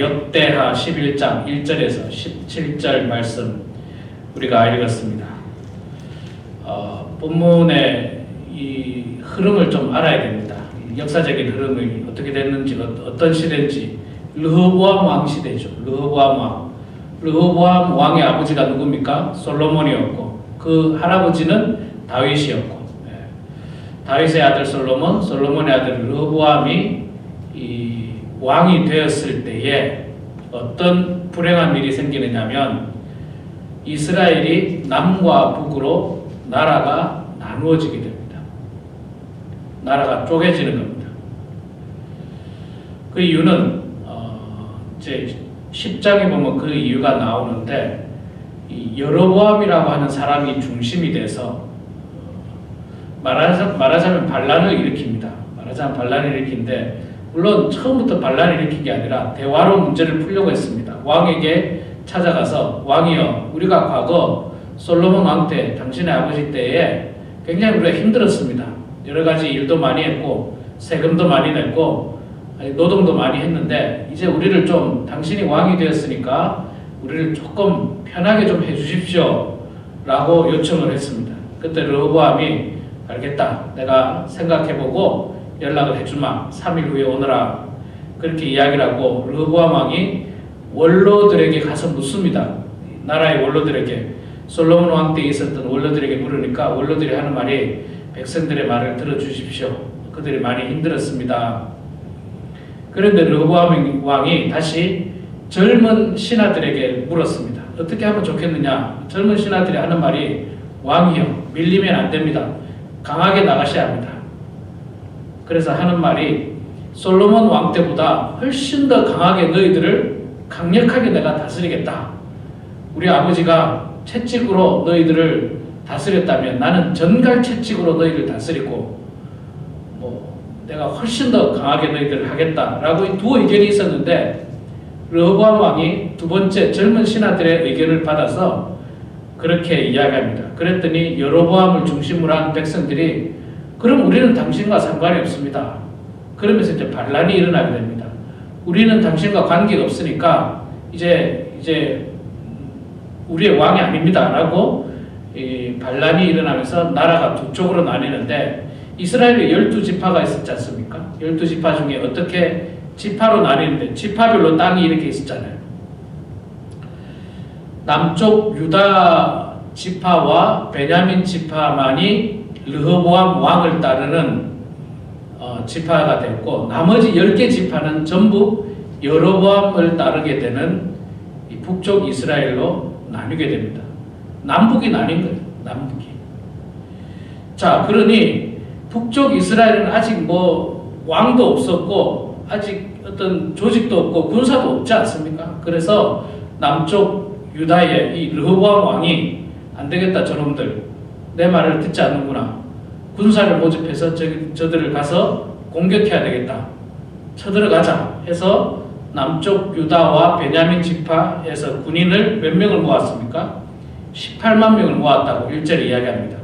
역대하 11장 1절에서 17절 말씀 우리가 읽었습니다. 본문의 이 흐름을 좀 알아야 됩니다. 역사적인 흐름이 어떻게 됐는지, 어떤 시대인지. 르호보암 왕 시대죠. 르호보암 왕. 르호보암 왕의 아버지가 누굽니까? 솔로몬이었고, 그 할아버지는 다윗이었고, 다윗의 아들 솔로몬, 솔로몬의 아들 르호보암이 이 왕이 되었을 때에 어떤 불행한 일이 생기느냐면, 이스라엘이 남과 북으로 나라가 나누어지게 됩니다. 나라가 쪼개지는 겁니다. 그 이유는 이제 10장에 보면 그 이유가 나오는데, 이 여로보암이라고 하는 사람이 중심이 돼서 말하자면 반란을 일으킵니다. 말하자면 반란을 일으키는데, 물론 처음부터 반란을 일으킨 게 아니라 대화로 문제를 풀려고 했습니다. 왕에게 찾아가서, 왕이여, 우리가 과거 솔로몬 왕 때, 당신의 아버지 때에 굉장히 우리가 힘들었습니다. 여러 가지 일도 많이 했고 세금도 많이 냈고 노동도 많이 했는데, 이제 우리를 좀, 당신이 왕이 되었으니까 우리를 조금 편하게 좀 해주십시오 라고 요청을 했습니다. 그때 르호보암이 알겠다, 내가 생각해보고 연락을 해주마, 3일 후에 오너라, 그렇게 이야기를 하고 르호보암 왕이 원로들에게 가서 묻습니다. 나라의 원로들에게, 솔로몬 왕 때 있었던 원로들에게 물으니까 원로들이 하는 말이, 백성들의 말을 들어주십시오, 그들이 많이 힘들었습니다. 그런데 르호보암 왕이 다시 젊은 신하들에게 물었습니다. 어떻게 하면 좋겠느냐? 젊은 신하들이 하는 말이, 왕이여, 밀리면 안 됩니다. 강하게 나가셔야 합니다. 그래서 하는 말이, 솔로몬 왕 때보다 훨씬 더 강하게 너희들을 강력하게 내가 다스리겠다. 우리 아버지가 채찍으로 너희들을 다스렸다면 나는 전갈 채찍으로 너희를 다스리고, 내가 훨씬 더 강하게 너희들을 하겠다라고 두 의견이 있었는데, 르호보암 왕이 두 번째 젊은 신하들의 의견을 받아서 그렇게 이야기합니다. 그랬더니 여로보암을 중심으로 한 백성들이, 그럼 우리는 당신과 상관이 없습니다. 그러면서 이제 반란이 일어나게 됩니다. 우리는 당신과 관계가 없으니까 이제 우리의 왕이 아닙니다 라고 반란이 일어나면서 나라가 두 쪽으로 나뉘는데, 이스라엘에 12지파가 있었지 않습니까? 12지파 중에 어떻게 지파로 나뉘는데, 지파별로 땅이 이렇게 있었잖아요. 남쪽 유다 지파와 베냐민 지파만이 르호보암 왕을 따르는 지파가 됐고, 나머지 10개 지파는 전부 여로보암을 따르게 되는 이 북쪽 이스라엘로 나뉘게 됩니다. 남북이 나뉜 거예요. 남북이. 자, 그러니 북쪽 이스라엘은 아직 왕도 없었고 아직 어떤 조직도 없고 군사도 없지 않습니까? 그래서 남쪽 유다의 이 르호보암 왕이, 안 되겠다, 저놈들 내 말을 듣지 않는구나, 군사를 모집해서 저들을 가서 공격해야 되겠다, 쳐들어가자 해서 남쪽 유다와 베냐민 지파에서 군인을 몇 명을 모았습니까? 18만 명을 모았다고 1절에 이야기합니다.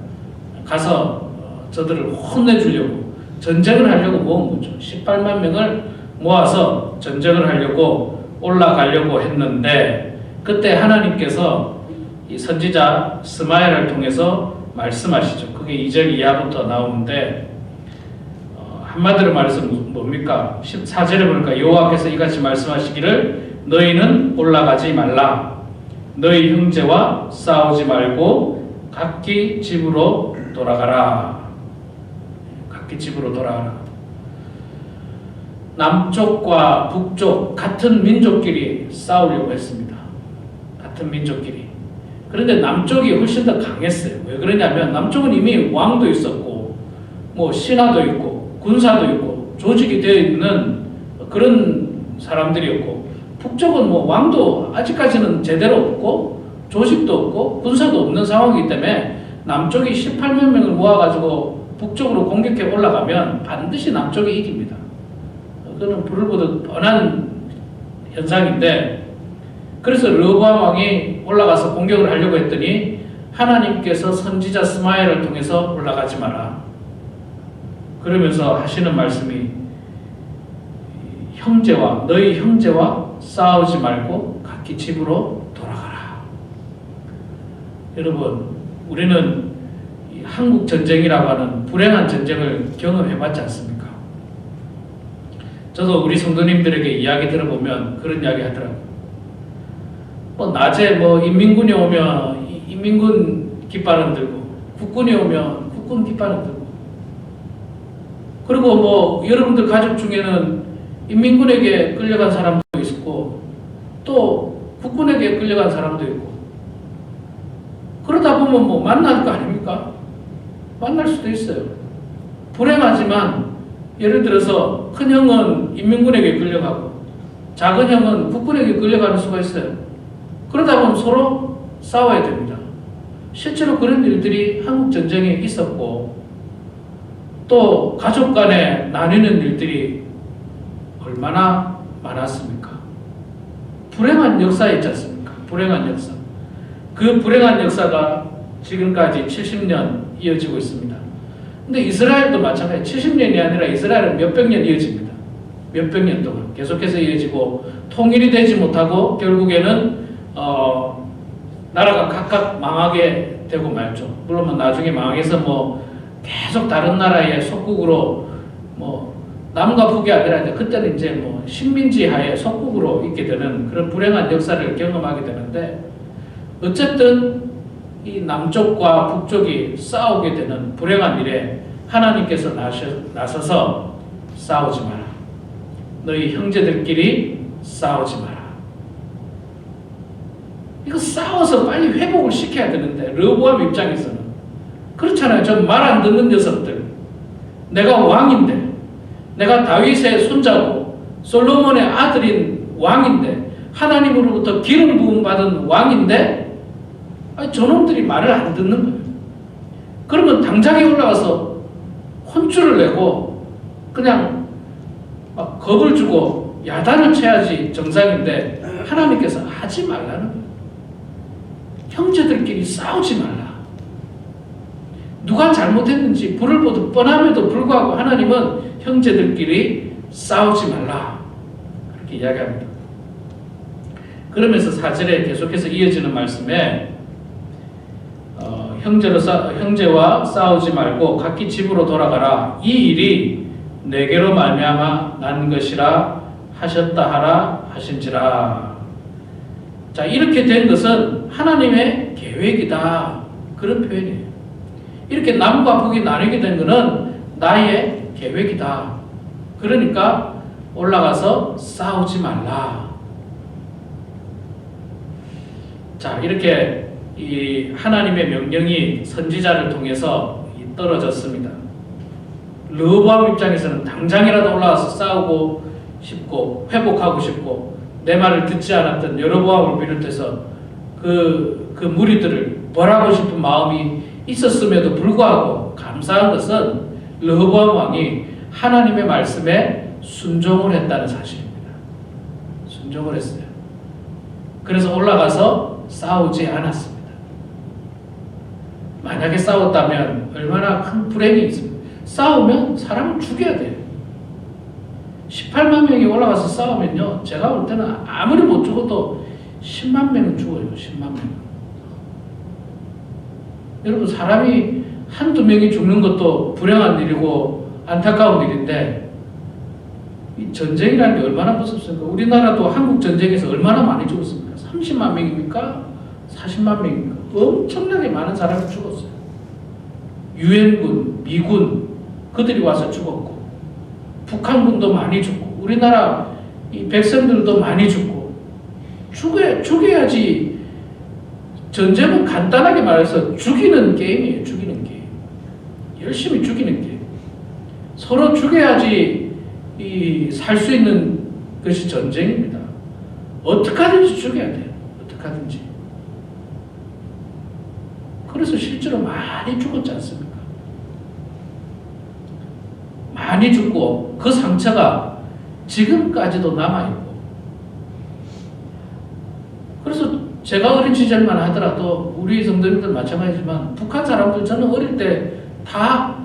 가서 저들을 혼내주려고, 전쟁을 하려고 모은 거죠. 18만 명을 모아서 전쟁을 하려고 올라가려고 했는데, 그때 하나님께서 이 선지자 스마엘을 통해서 말씀하시죠. 그게 2절 이하부터 나오는데, 한마디로 말해서 뭡니까? 14절에 보니까 여호와께서 이같이 말씀하시기를, 너희는 올라가지 말라. 너희 형제와 싸우지 말고 각기 집으로 돌아가라. 각기 집으로 돌아가라. 남쪽과 북쪽 같은 민족끼리 싸우려고 했습니다. 같은 민족끼리. 그런데 남쪽이 훨씬 더 강했어요. 왜 그러냐면 남쪽은 이미 왕도 있었고 신하도 있고 군사도 있고 조직이 되어 있는 그런 사람들이었고, 북쪽은 왕도 아직까지는 제대로 없고 조직도 없고 군사도 없는 상황이기 때문에 남쪽이 18만 명을 모아가지고 북쪽으로 공격해 올라가면 반드시 남쪽이 이깁니다. 그거는 불을 보듯 뻔한 현상인데, 그래서 르호보암 왕이 올라가서 공격을 하려고 했더니 하나님께서 선지자 스마엘을 통해서 올라가지 마라 그러면서 하시는 말씀이, 너희 형제와 싸우지 말고 각기 집으로 돌아가라. 여러분, 우리는 이 한국 전쟁이라고 하는 불행한 전쟁을 경험해봤지 않습니까? 저도 우리 성도님들에게 이야기 들어보면 그런 이야기 하더라고요. 낮에 인민군이 오면 인민군 깃발은 들고, 국군이 오면 국군 깃발은 들고, 그리고 여러분들 가족 중에는 인민군에게 끌려간 사람도 있고, 또 국군에게 끌려간 사람도 있고, 그러다 보면 만날 거 아닙니까? 만날 수도 있어요. 불행하지만, 예를 들어서 큰 형은 인민군에게 끌려가고, 작은 형은 국군에게 끌려가는 수가 있어요. 그러다 보면 서로 싸워야 됩니다. 실제로 그런 일들이 한국 전쟁에 있었고, 또 가족 간에 나뉘는 일들이 얼마나 많았습니까? 불행한 역사 있지 않습니까? 불행한 역사. 그 불행한 역사가 지금까지 70년 이어지고 있습니다. 근데 이스라엘도 마찬가지. 70년이 아니라 이스라엘은 몇백 년 이어집니다. 몇백 년 동안 계속해서 이어지고, 통일이 되지 못하고 결국에는 나라가 각각 망하게 되고 말죠. 물론 나중에 망해서 계속 다른 나라의 속국으로 남과 북이 아니라 그때는 이제 식민지 하에 속국으로 있게 되는 그런 불행한 역사를 경험하게 되는데, 어쨌든 이 남쪽과 북쪽이 싸우게 되는 불행한 일에 하나님께서 나서서 싸우지 마라. 너희 형제들끼리 싸우지 마라. 이거 싸워서 빨리 회복을 시켜야 되는데, 르호보암 입장에서는 그렇잖아요. 좀 말 안 듣는 녀석들. 내가 왕인데, 내가 다윗의 손자고 솔로몬의 아들인 왕인데, 하나님으로부터 기름 부음 받은 왕인데, 저놈들이 말을 안 듣는 거예요. 그러면 당장에 올라가서 혼쭐을 내고 그냥 막 겁을 주고 야단을 쳐야지 정상인데, 하나님께서 하지 말라는 거예요. 형제들끼리 싸우지 말라. 누가 잘못했는지 불을 보듯 뻔함에도 불구하고 하나님은 형제들끼리 싸우지 말라. 그렇게 이야기합니다. 그러면서 4절에 계속해서 이어지는 말씀에 형제와 싸우지 말고 각기 집으로 돌아가라. 이 일이 내게로 말미암아 난 것이라 하셨다 하라 하신지라. 자, 이렇게 된 것은 하나님의 계획이다. 그런 표현이에요. 이렇게 남과 북이 나뉘게 된 것은 나의 계획이다. 그러니까 올라가서 싸우지 말라. 자, 이렇게 이 하나님의 명령이 선지자를 통해서 떨어졌습니다. 르호보암 입장에서는 당장이라도 올라가서 싸우고 싶고 회복하고 싶고, 내 말을 듣지 않았던 여로보암을 비롯해서 그 무리들을 벌하고 싶은 마음이 있었음에도 불구하고 감사한 것은 르호보암 왕이 하나님의 말씀에 순종을 했다는 사실입니다. 순종을 했어요. 그래서 올라가서 싸우지 않았습니다. 만약에 싸웠다면 얼마나 큰 불행이 있습니다. 싸우면 사람을 죽여야 돼요. 18만 명이 올라가서 싸우면요, 제가 볼 때는 아무리 못 죽어도 10만 명은 죽어요. 10만 명. 여러분, 사람이 한두 명이 죽는 것도 불행한 일이고 안타까운 일인데, 이 전쟁이라는 게 얼마나 무섭습니까? 우리나라도 한국 전쟁에서 얼마나 많이 죽었습니까? 30만 명입니까? 40만 명입니까? 엄청나게 많은 사람이 죽었어요. 유엔군, 미군, 그들이 와서 죽었고, 북한군도 많이 죽고, 우리나라 이 백성들도 많이 죽고, 죽여야지. 전쟁은 간단하게 말해서 죽이는 게임이에요. 죽이는 게임. 열심히 죽이는 게임. 서로 죽여야지 살 수 있는 것이 전쟁입니다. 어떻게 하든지 죽여야 돼요. 어떻게 하든지. 그래서 실제로 많이 죽었지 않습니까? 많이 죽고 그 상처가 지금까지도 남아있고, 그래서 제가 어린 시절만 하더라도 우리 성도님들 마찬가지지만 북한 사람들, 저는 어릴 때 다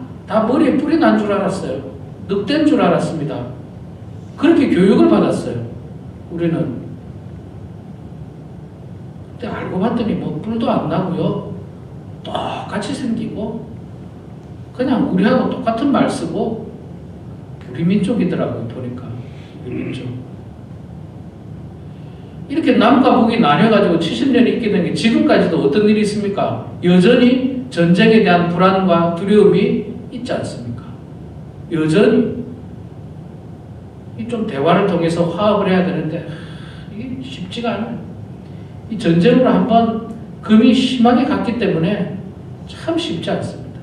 머리에 뿔이 난 줄 알았어요. 늑대인 줄 알았습니다. 그렇게 교육을 받았어요. 우리는 근데 알고 봤더니 뭐 뿔도 안 나고요. 똑같이 생기고 그냥 우리하고 똑같은 말 쓰고 부리민족이더라고요. 보니까 부리민족. 이렇게 남과 북이 나뉘어가지고 70년이 있게 된 게 지금까지도 어떤 일이 있습니까? 여전히 전쟁에 대한 불안과 두려움이 있지 않습니까? 여전히 좀 대화를 통해서 화합을 해야 되는데 이게 쉽지가 않아요. 이 전쟁으로 한번 금이 심하게 갔기 때문에 참 쉽지 않습니다.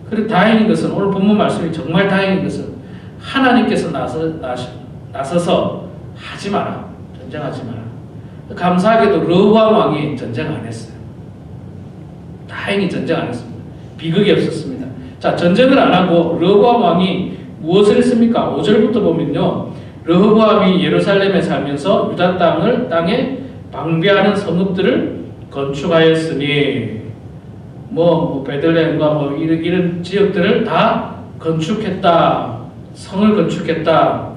그리고 다행인 것은 오늘 본문 말씀이 정말 다행인 것은 하나님께서 나서서 하지 마라. 전쟁하지 마라. 감사하게도 르호보암 왕이 전쟁 안 했어요. 다행히 전쟁 안 했습니다. 비극이 없었습니다. 자, 전쟁을 안 하고 르호보암 왕이 무엇을 했습니까? 5절부터 보면요. 르호보암이 예루살렘에 살면서 유다 땅에 방비하는 성읍들을 건축하였으니 뭐 베들레헴과 뭐 이런 지역들을 다 건축했다. 성을 건축했다.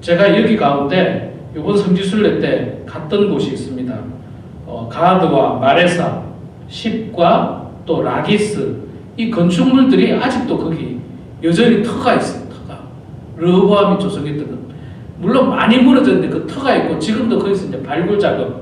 제가 여기 가운데 이번 성지순례 때 갔던 곳이 있습니다. 가드와 마레사, 십과 또 라기스 이 건축물들이 아직도 거기 여전히 터가 있어요. 터가. 르호보암이 조성했던 것. 물론 많이 무너졌는데 그 터가 있고 지금도 거기서 이제 발굴 작업을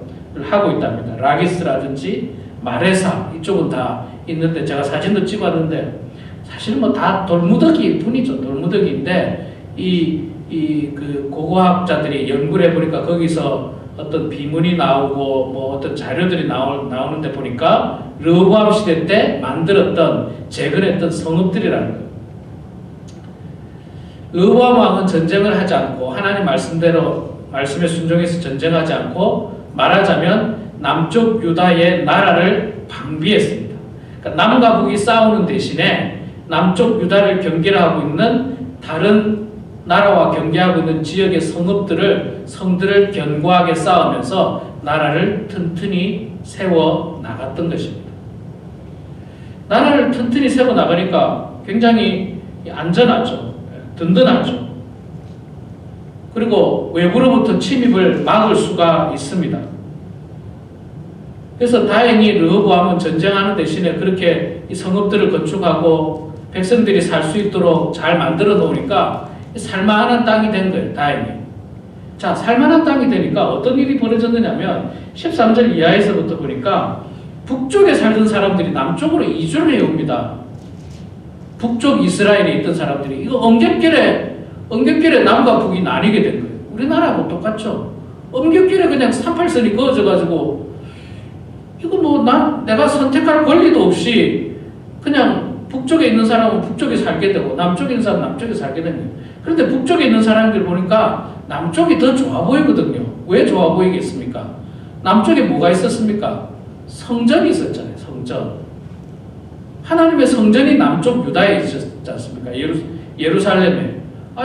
하고 있답니다. 라기스라든지 마레사 이쪽은 다 있는데 제가 사진도 찍었는데 사실 뭐 다 돌무더기일 뿐이죠. 돌무더기인데 그 고고학자들이 연구를 해보니까 거기서 어떤 비문이 나오고 뭐 어떤 자료들이 나오는데 보니까 르호보암 시대 때 만들었던 재건했던 성읍들이라는 거예요. 르호보암 왕은 전쟁을 하지 않고 하나님 말씀대로 말씀에 순종해서 전쟁하지 않고 말하자면 남쪽 유다의 나라를 방비했습니다. 그러니까 남과 북이 싸우는 대신에 남쪽 유다를 경계하고 있는 다른 나라와 경계하고 있는 지역의 성들을 견고하게 쌓으면서 나라를 튼튼히 세워 나갔던 것입니다. 나라를 튼튼히 세워 나가니까 굉장히 안전하죠. 든든하죠. 그리고 외부로부터 침입을 막을 수가 있습니다. 그래서 다행히 르호보암은 전쟁하는 대신에 그렇게 이 성읍들을 건축하고 백성들이 살 수 있도록 잘 만들어 놓으니까 살만한 땅이 된 거예요. 다행히. 자, 살만한 땅이 되니까 어떤 일이 벌어졌느냐면 13절 이하에서부터 보니까 북쪽에 살던 사람들이 남쪽으로 이주를 해옵니다. 북쪽 이스라엘에 있던 사람들이 이거 엉겹결에 남과 북이 나뉘게 된 거예요. 우리나라하고 똑같죠. 엉겹결에 그냥 38선이 그어져가지고 이거 뭐 내가 선택할 권리도 없이 그냥 북쪽에 있는 사람은 북쪽에 살게 되고 남쪽에 있는 사람은 남쪽에 살게 됩니다. 그런데 북쪽에 있는 사람들 보니까 남쪽이 더 좋아 보이거든요. 왜 좋아 보이겠습니까? 남쪽에 뭐가 있었습니까? 성전이 있었잖아요. 성전. 하나님의 성전이 남쪽 유다에 있었지 않습니까? 예루살렘에.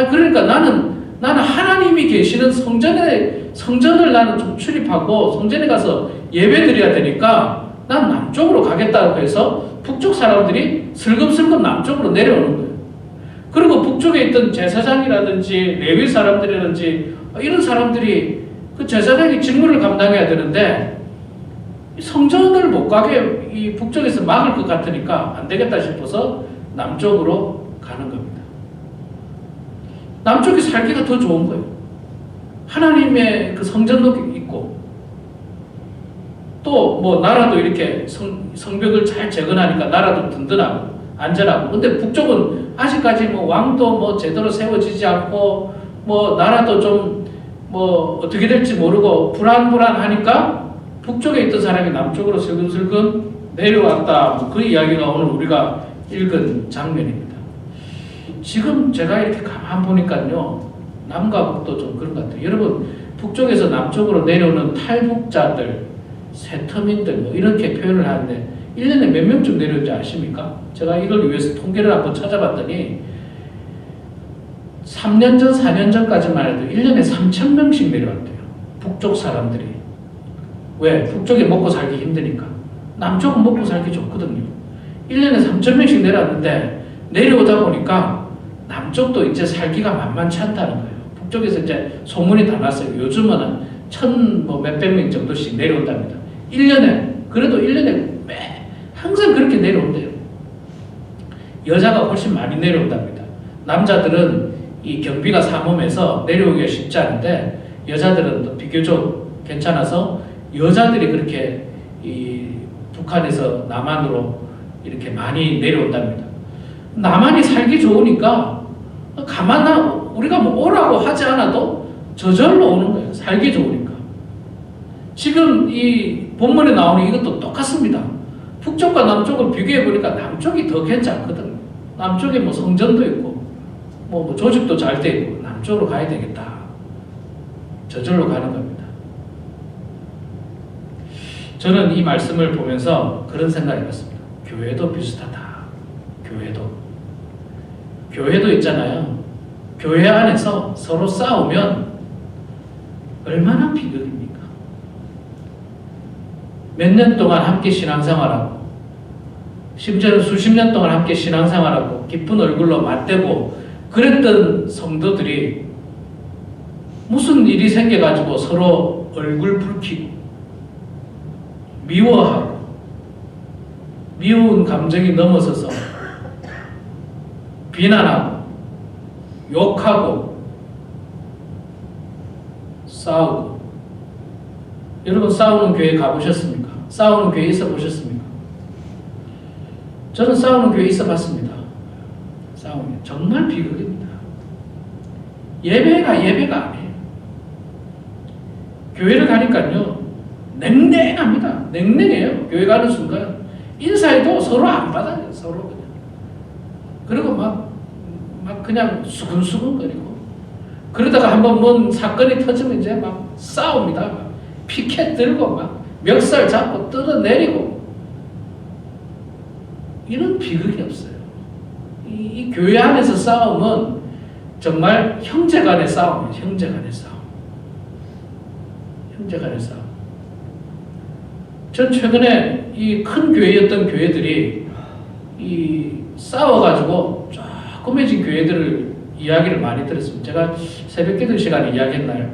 그러니까 나는 하나님이 계시는 성전을 나는 좀 출입하고 성전에 가서 예배드려야 되니까 난 남쪽으로 가겠다고 해서 북쪽 사람들이 슬금슬금 남쪽으로 내려오는 거예요. 그리고 북쪽에 있던 제사장이라든지 레위 사람들이라든지 이런 사람들이 그 제사장이 직무를 감당해야 되는데 성전을 못 가게 이 북쪽에서 막을 것 같으니까 안 되겠다 싶어서 남쪽으로 가는 겁니다. 남쪽이 살기가 더 좋은 거예요. 하나님의 그 성전도 있고 또 뭐 나라도 이렇게 성벽을 잘 재건하니까 나라도 든든하고 안전하고. 근데 북쪽은 아직까지 뭐 왕도 뭐 제대로 세워지지 않고 뭐 나라도 좀 뭐 어떻게 될지 모르고 불안하니까 북쪽에 있던 사람이 남쪽으로 슬금슬금 내려왔다. 뭐 그 이야기가 오늘 우리가 읽은 장면입니다. 지금 제가 이렇게 가만 보니까요, 남과 북도 좀 그런 것 같아요. 여러분, 북쪽에서 남쪽으로 내려오는 탈북자들, 세터민들 뭐 이렇게 표현을 하는데 1년에 몇 명쯤 내려오는지 아십니까? 제가 이걸 위해서 통계를 한번 찾아봤더니 3년 전, 4년 전까지만 해도 1년에 3,000명씩 내려왔대요. 북쪽 사람들이. 왜? 북쪽에 먹고 살기 힘드니까. 남쪽은 먹고 살기 좋거든요. 1년에 3,000명씩 내려왔는데 내려오다 보니까 남쪽도 이제 살기가 만만치 않다는 거예요. 북쪽에서 이제 소문이 다 났어요. 요즘은 뭐 몇백 명 정도씩 내려온답니다. 1년에. 그래도 1년에 항상 그렇게 내려온대요. 여자가 훨씬 많이 내려온답니다. 남자들은 이 경비가 삼엄해서 내려오기가 쉽지 않은데 여자들은 또 비교적 괜찮아서 여자들이 그렇게 이 북한에서 남한으로 이렇게 많이 내려온답니다. 남한이 살기 좋으니까 우리가 뭐 오라고 하지 않아도 저절로 오는 거예요. 살기 좋으니까. 지금 이 본문에 나오는 이것도 똑같습니다. 북쪽과 남쪽을 비교해 보니까 남쪽이 더 괜찮거든. 남쪽에 뭐 성전도 있고 뭐 조직도 잘 돼 있고 남쪽으로 가야 되겠다. 저절로 가는 겁니다. 저는 이 말씀을 보면서 그런 생각이 들었습니다. 교회도 비슷하다. 교회도 있잖아요. 교회 안에서 서로 싸우면 얼마나 비극입니까? 몇 년 동안 함께 신앙생활하고 심지어는 수십 년 동안 함께 신앙생활하고 기쁜 얼굴로 맞대고 그랬던 성도들이 무슨 일이 생겨가지고 서로 얼굴 붉히고 미워하고 미운 감정이 넘어서서 비난하고 욕하고 싸우고. 여러분 싸우는 교회 가보셨습니까? 싸우는 교회 있어 보셨습니까? 저는 싸우는 교회 있어 봤습니다. 싸우면 정말 비극입니다. 예배가 아니에요. 교회를 가니까요 냉랭합니다. 냉랭해요. 교회 가는 순간 인사해도 서로 안 받아요. 서로 그냥. 그리고 막 그냥 수근수근거리고 그러다가 한번 뭔 사건이 터지면 이제 막 싸웁니다. 막 피켓 들고 막 멱살 잡고 뜯어내리고 이런 비극이 없어요. 이 교회 안에서 싸움은 정말 형제간의 싸움이에요. 형제간의 싸움. 전 최근에 이 큰 교회였던 교회들이 이 싸워가지고 조그매진 교회들을 이야기를 많이 들었습니다. 제가 새벽기도 시간에 이야기했나요?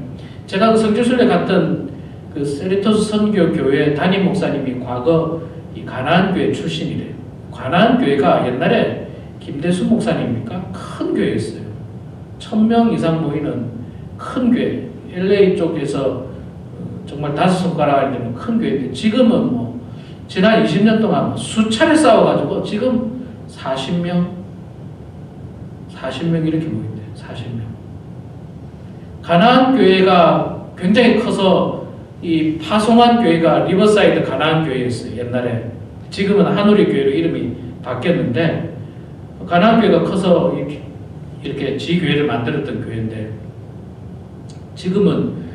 제가 그 성지순례 갔던 그 세리토스 선교교회 담임 목사님이 과거 이 가나안교회 출신이래요. 가나안교회가 옛날에 김대순 목사님입니까? 큰 교회였어요. 1000명 이상 모이는 큰 교회. LA 쪽에서 정말 5손가락 되는 큰 교회인데 지금은 뭐 지난 20년 동안 수차례 싸워가지고 지금 40명 이렇게 모인대요. 40명. 가나안 교회가 굉장히 커서 이 파송한 교회가 리버사이드 가나안 교회였어요. 옛날에. 지금은 한우리 교회로 이름이 바뀌었는데 가나안 교회가 커서 이렇게 지교회를 만들었던 교회인데 지금은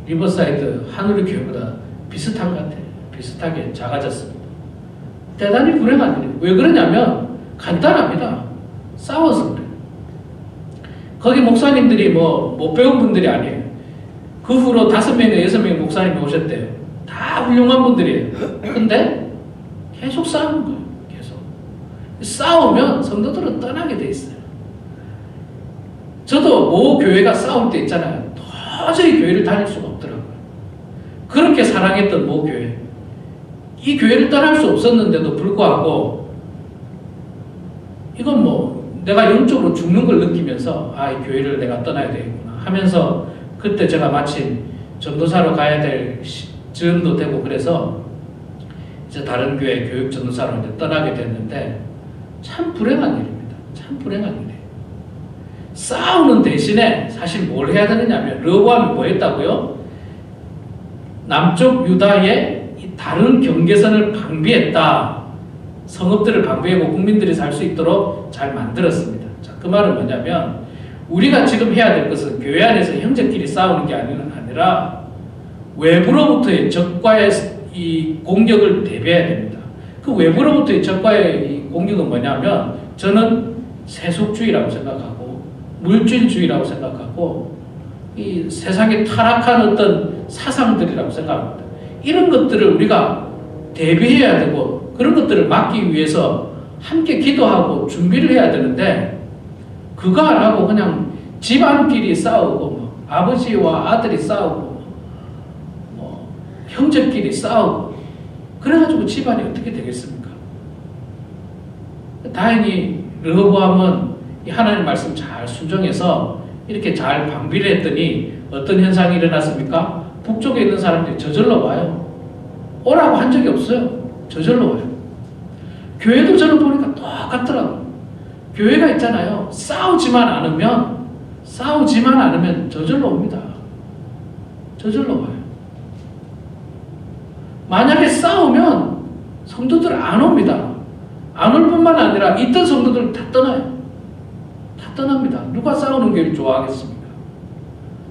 리버사이드 한우리 교회보다 비슷한 것 같아요. 비슷하게 작아졌습니다. 대단히 불행한 일이에요. 왜 그러냐면 간단합니다. 싸워서 그래요. 거기 목사님들이 뭐 못 배운 분들이 아니에요. 그 후로 5명이나 6명의 목사님이 오셨대요. 다 훌륭한 분들이에요. 근데 계속 싸우는 거예요. 계속. 싸우면 성도들은 떠나게 돼 있어요. 저도 모 교회가 싸울 때 있잖아요. 도저히 교회를 다닐 수가 없더라고요. 그렇게 사랑했던 모 교회. 이 교회를 떠날 수 없었는데도 불구하고 이건 뭐 내가 영적으로 죽는 걸 느끼면서 이 교회를 내가 떠나야 되겠구나 하면서 그때 제가 마침 전도사로 가야 될 즈음도 되고 그래서 이제 다른 교회 교육 전도사로 이제 떠나게 됐는데 참 불행한 일입니다. 참 불행한 일이에요. 싸우는 대신에 사실 뭘 해야 되느냐면 르호보암이 뭐 했다고요? 남쪽 유다의 다른 경계선을 방비했다. 성읍들을 방비하고 국민들이 살 수 있도록 잘 만들었습니다. 자, 그 말은 뭐냐면 우리가 지금 해야 될 것은 교회 안에서 형제끼리 싸우는 게 아니라 외부로부터의 적과의 이 공격을 대비해야 됩니다. 그 외부로부터의 적과의 이 공격은 뭐냐면 저는 세속주의라고 생각하고 물질주의라고 생각하고 이 세상에 타락한 어떤 사상들이라고 생각합니다. 이런 것들을 우리가 대비해야 되고 그런 것들을 막기 위해서 함께 기도하고 준비를 해야 되는데 그거 안 하고 그냥 집안끼리 싸우고 아버지와 아들이 싸우고 형제끼리 싸우고 그래가지고 집안이 어떻게 되겠습니까? 다행히 르호보암은 이 하나님 말씀 잘 순종해서 이렇게 잘 방비를 했더니 어떤 현상이 일어났습니까? 북쪽에 있는 사람들이 저절로 와요. 오라고 한 적이 없어요. 저절로 와요. 교회도 저를 보니까 똑같더라고요. 교회가 있잖아요. 싸우지만 않으면 저절로 옵니다. 저절로 와요. 만약에 싸우면 성도들 안 옵니다. 안 올 뿐만 아니라 있던 성도들 다 떠나요. 다 떠납니다. 누가 싸우는 교회를 좋아하겠습니까?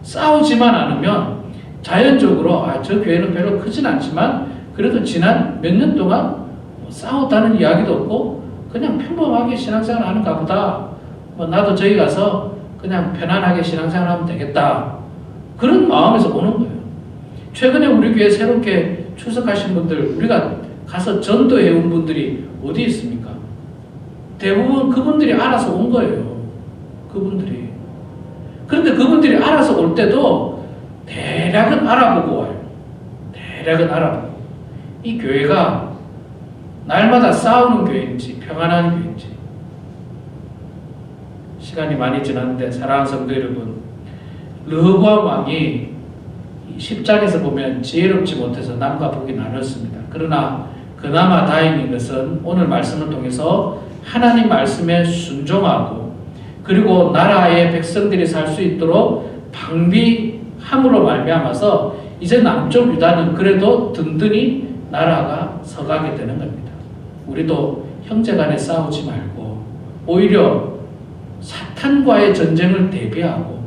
싸우지만 않으면 자연적으로 저 교회는 별로 크진 않지만 그래도 지난 몇 년 동안 싸웠다는 이야기도 없고 그냥 평범하게 신앙생활 하는가 보다. 나도 저기 가서 그냥 편안하게 신앙생활 하면 되겠다. 그런 마음에서 오는 거예요. 최근에 우리 교회 새롭게 출석하신 분들, 우리가 가서 전도해 온 분들이 어디 있습니까? 대부분 그분들이 알아서 온 거예요. 그분들이. 그런데 그분들이 알아서 올 때도 대략은 알아보고 와요. 대략은 알아보고. 이 교회가 날마다 싸우는 교회인지 평안한 교회인지. 시간이 많이 지났는데 사랑하는 성도 여러분, 르호보암 왕이 10장에서 보면 지혜롭지 못해서 남과 북이 나눴습니다. 그러나 그나마 다행인 것은 오늘 말씀을 통해서 하나님 말씀에 순종하고 그리고 나라의 백성들이 살 수 있도록 방비함으로 말미암아서 이제 남쪽 유다는 그래도 든든히 나라가 서가게 되는 겁니다. 우리도 형제간에 싸우지 말고 오히려 사탄과의 전쟁을 대비하고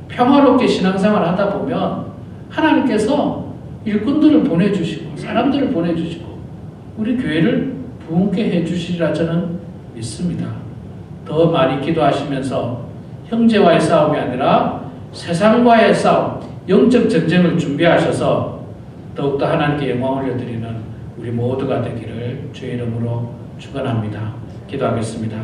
평화롭게 신앙생활 하다 보면 하나님께서 일꾼들을 보내주시고 사람들을 보내주시고 우리 교회를 부흥케 해주시리라 저는 믿습니다. 더 많이 기도하시면서 형제와의 싸움이 아니라 세상과의 싸움, 영적 전쟁을 준비하셔서 더욱더 하나님께 영광을 올려드리는 우리 모두가 되기를 주의 이름으로 축원합니다. 기도하겠습니다.